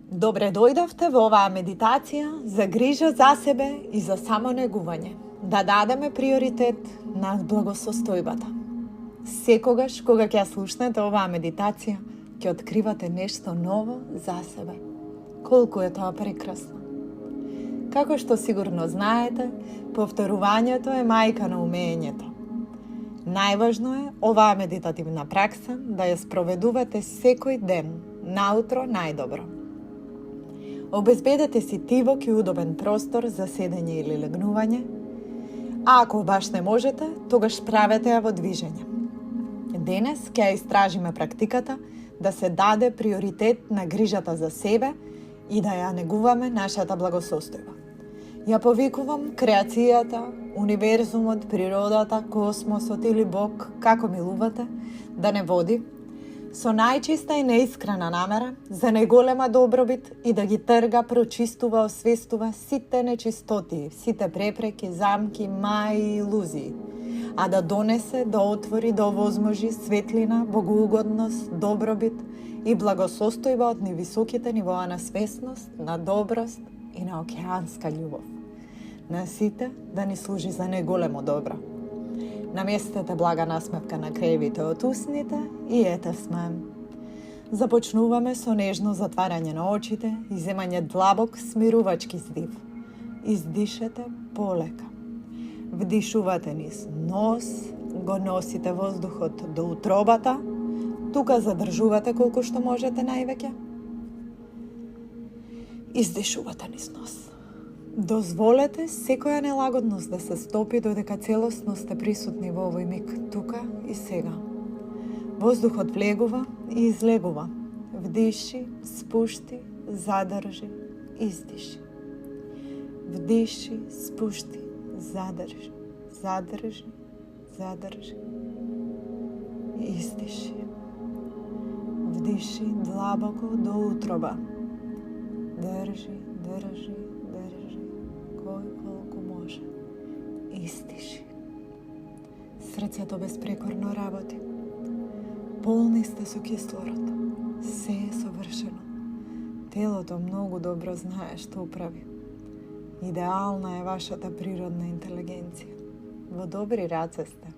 Добре дојдовте во оваа медитација за грижа за себе и за самонегување. Да дадеме приоритет на благосостојбата. Секогаш кога ќе слушнете оваа медитација, ќе откривате нешто ново за себе. Колку е тоа прекрасно. Како што сигурно знаете, повторувањето е мајка на умењето. Најважно е оваа медитативна пракса да ја спроведувате секој ден, наутро најдобро. Обезбедете си тивок и удобен простор за седење или легнување, а ако баш не можете, тогаш правете ја во движење. Денес ќе ја истражиме практиката да се даде приоритет на грижата за себе и да ја негуваме нашата благосостојба. Ја повикувам креацијата, универзумот, природата, космосот или Бог, како милувате, да не води со најчиста и неискрена намера за најголема добробит и да ги трга, прочистува, освестува сите нечистоти, сите препреки, замки, маи и илузии, а да донесе, да отвори, да овозможи светлина, богоугодност, добробит и благосостојба од невисоките нивоа на свесност, на доброст и на океанска љубов. На сите да ни служи за најголемо добро. Наместете блага насмевка на краевите од усните и ете сме. Започнуваме со нежно затварање на очите и земање длабок смирувачки здив. Издишете полека. Вдишувате низ нос, го носите воздухот до утробата, тука задржувате колку што можете највеќе. Издишувате низ нос. Дозволете секоја нелагодност да се стопи додека целосно сте присутни во овој миг, тука и сега. Воздухот влегува и излегува. Вдиши, спушти, задржи, издиши. Вдиши, спушти, задржи, задржи, задржи. Издиши. Вдиши длабоко до утроба. Држи, држи, држи, кој колку може. Издиши. Срцето безпрекорно работи. Полни сте со кислород. Се е совршено. Телото многу добро знае што управи. Идеална е вашата природна интелигенција. Во добри раце сте.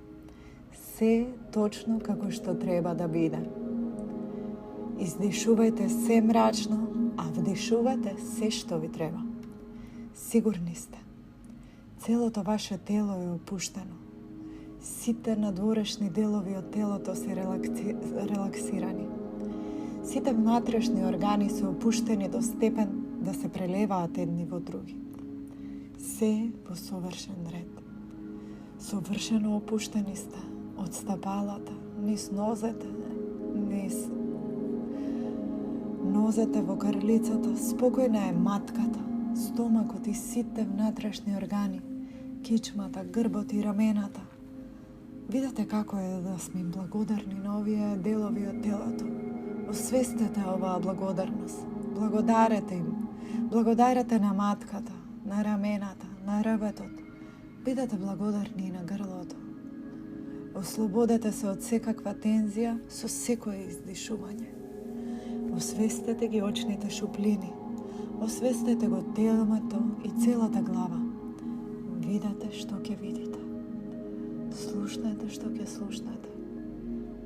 Се точно како што треба да биде. Издишувајте се мрачно, а вдишувате се што ви треба. Сигурни сте. Целото ваше тело е опуштено. Сите надворешни делови од телото се релаксирани. Сите внатрешни органи се опуштени до степен да се прелеваат едни во други. Се во совршен ред. Совршено опуштени сте од стапалата, низ нозете, низ нозете во карлицата, спокојна е матката, стомакот и сите внатрешни органи, кичмата, грбот и рамената. Видете како е да сме им благодарни на овие делови од телото. Освестете оваа благодарност. Благодарете им. Благодарете на матката, на рамената, на ребетот. Бидете благодарни и на грлото. Ослободете се од секаква тензија со секое издишување. Освестете ги очните шуплини. Освестете го телото и целата глава. Видете што ќе видите. Слушнете што ќе слушнете.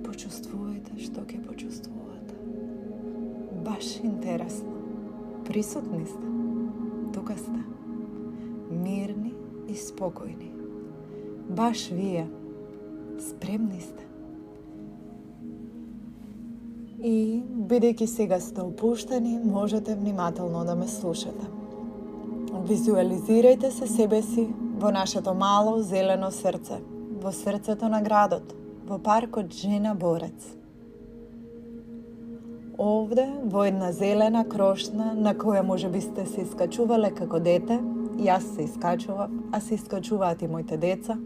Почувствувајте што ќе почувствувате. Баш интересно. Присутни сте. Тука сте. Мирни и спокојни. Баш вие. Спремни сте. И, бидејќи сега сте опуштени, можете внимателно да ме слушате. Визуализирајте се себе си во нашето мало зелено срце, во срцето на градот, во паркот Жена Борец. Овде, во една зелена крошна, на која може би сте се искачувале како дете, јас се искачував, а се искачуваат и моите деца,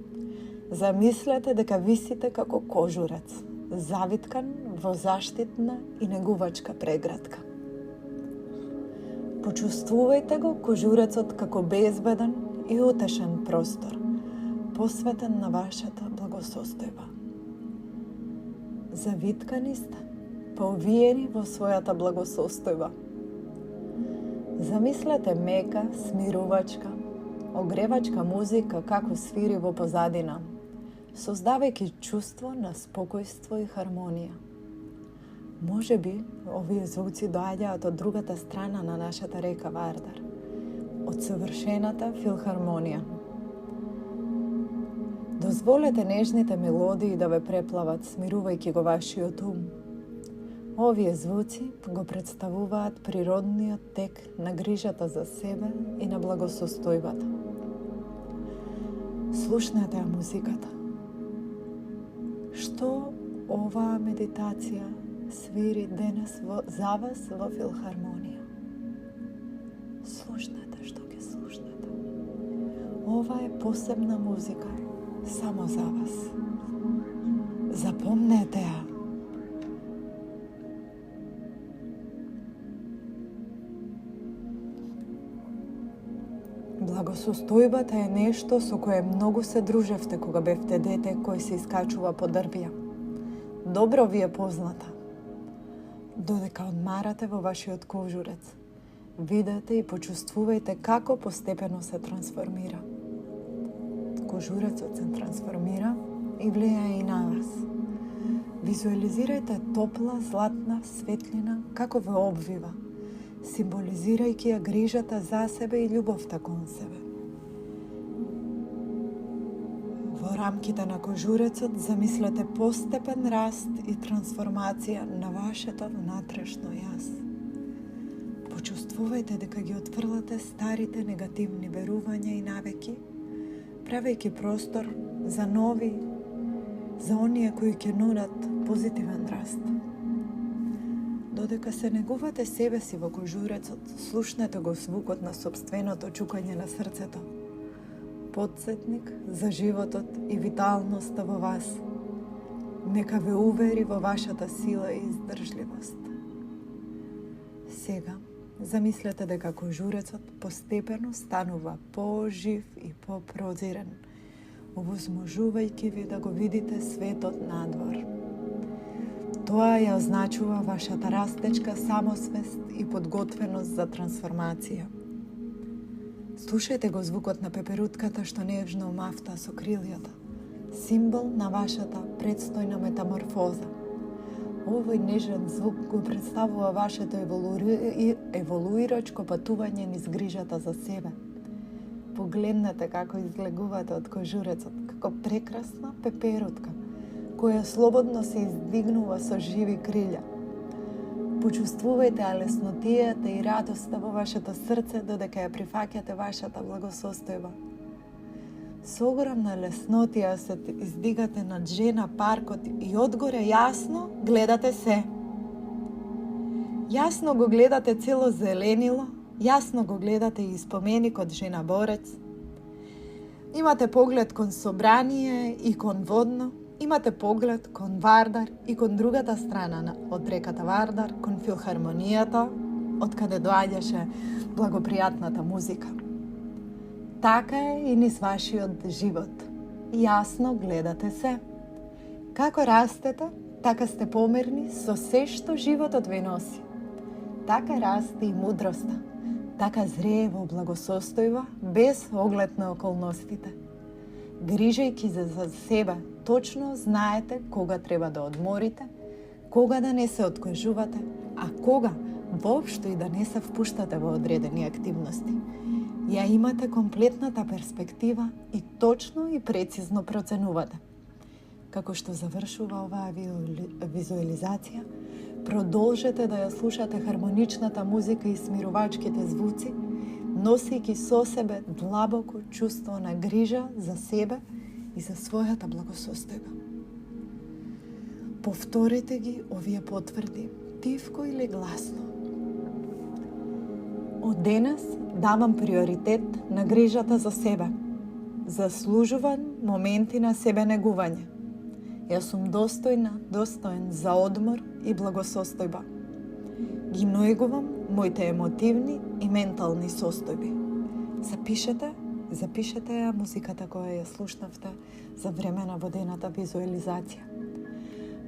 замислете дека висите како кожурец, завиткан во заштитна и негувачка преградка. Почувствувајте го кожурецот како безбеден и утешен простор, посветен на вашата благосостојба. Завиткани сте, поовиени во својата благосостојба. Замислете мека, смирувачка, огревачка музика како свири во позадина, создавајќи чувство на спокојство и хармонија. Може би, овие звуци доаѓаат од другата страна на нашата река Вардар, од совршената филхармонија. Дозволете нежните мелодии да ве преплават, смирувајќи го вашиот ум. Овие звуци го представуваат природниот тек на грижата за себе и на благосостојбата. Слушнете ја музиката. Што оваа медитација свири денес за вас во филхармонија? Слушнете што ќе слушнете. Ова е посебна музика само за вас. Запомнете ја. Благосостојбата е нешто со кое многу се дружевте кога бевте дете кој се искачува по дрвја. Добро ви е позната. Додека одмарате во вашиот кожурец, видете и почувствувајте како постепено се трансформира. Кожурецот се трансформира и влијае и на вас. Визуализирајте топла, златна светлина како ве обвива, символизирајќи ја грижата за себе и љубовта кон себе. Во рамките на кожурецот замислете постепен раст и трансформација на вашето внатрешно јас. Почувствувајте дека ги отфрлате старите негативни верувања и навики, правејќи простор за нови, за оние кои ќе нудат позитивен раст. Додека се негувате себе си во кожурецот, слушнете го звукот на собственото чукање на срцето. Потсетник за животот и виталноста во вас. Нека ве увери во вашата сила и издржливост. Сега, замислете дека кожурецот постепено станува пожив и попрозирен, овозможувајќи ви да го видите светот надвор. Тоа ја означува вашата растечка самосвест и подготвеност за трансформација. Слушајте го звукот на пеперутката што нежно мафта со крилјата, символ на вашата предстојна метаморфоза. Овој нежен звук го представува вашето еволуирачко патување низ грижата за себе. Погледнете како излегувате од кожурецот, како прекрасна пеперутка, која слободно се издигнува со живи крилја. Почувствувајте ја леснотијата и радоста во вашето срце додека ја прифаќате вашата благосостојба. Со огромна леснотија се издигате над жена паркот и одгоре јасно гледате се. Јасно го гледате цело зеленило, јасно го гледате и споменикот жена борец. Имате поглед кон собрание и кон водно, имате поглед кон Вардар и кон другата страна од реката Вардар, кон филхармонијата, од каде доаѓаше благопријатната музика. Така е и низ вашиот живот. Јасно гледате се. Како растете, така сте померни со се што животот ви носи. Така расте и мудроста. Така зрее во благосостојба, без оглед на околностите. Грижејќи за себе, точно знаете кога треба да одморите, кога да не се откажувате, а кога воопшто и да не се впуштате во одредени активности. Ја имате комплетната перспектива и точно и прецизно проценувате. Како што завршува оваа визуализација, продолжете да ја слушате хармоничната музика и смирувачките звуци, носејќи со себе длабоко чувство на грижа за себе и за својата благосостојба. Повторете ги овие потврди, тивко или гласно. Од денес давам приоритет на грижата за себе. Заслужувам моменти на себе негување. Јас сум достоен за одмор и благосостојба. Ги најгувам моите емотивни и ментални состојби. Запишете ја музиката која ја слушнавте за време на водената визуализација.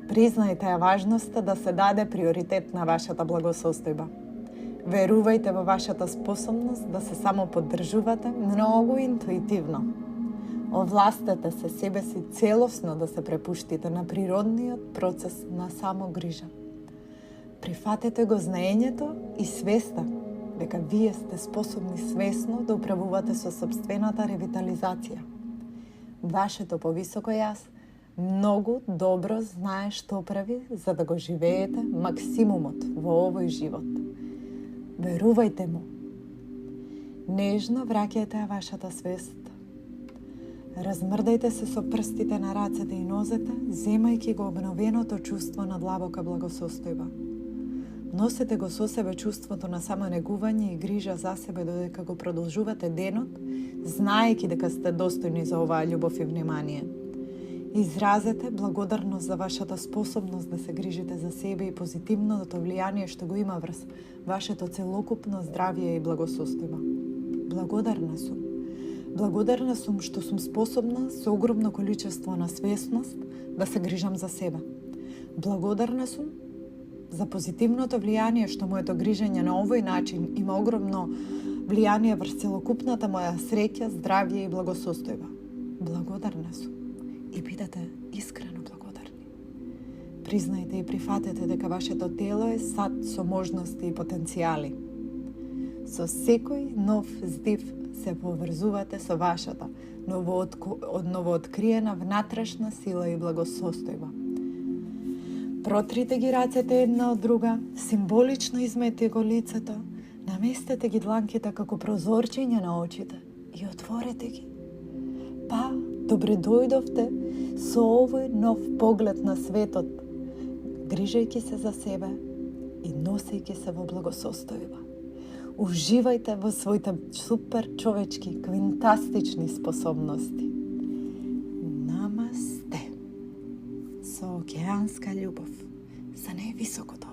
Признајте ја важноста да се даде приоритет на вашата благосостојба. Верувајте во вашата способност да се само поддржувате многу интуитивно. Овластете се себе си целосно да се препуштите на природниот процес на самогрижа. Прифатете го знаењето и свеста дека вие сте способни свесно да управувате со сопствената ревитализација. Вашето повисоко јас многу добро знае што прави за да го живеете максимумот во овој живот. Верувајте му. Нежно враќајте вашата свест. Размрдајте се со прстите на рацете и нозете, земајќи го обновеното чувство на длабока благосостојба. Носете го со себе чувството на самонегување и грижа за себе додека го продолжувате денот, знаејќи дека сте достојни за оваа љубов и внимание. Изразете благодарност за вашата способност да се грижите за себе и позитивното влијание што го има врз вашето целокупно здравје и благосостојба. Благодарна сум. Благодарна сум што сум способна со огромно количество на свесност да се грижам за себе. Благодарна сум за позитивното влијание што моето грижење на овој начин има огромно влијание врз целокупната моја среќа, здравје и благосостојба. Благодарна сум. И бидете искрено благодарни. Признајте и прифатете дека вашето тело е сад со можности и потенцијали. Со секој нов здив се поврзувате со вашата новооткриена внатрешна сила и благосостојба. Протрите ги рацете една од друга, символично измете го лицето, наместете ги дланките како прозорчиња на очите и отворете ги. Па, добре дојдовте со овој нов поглед на светот, грижајќи се за себе и носејќи се во благосостојба. Уживајте во своите супер човечки, квинтастични способности. Намасте. Со океанска љубов за највисокото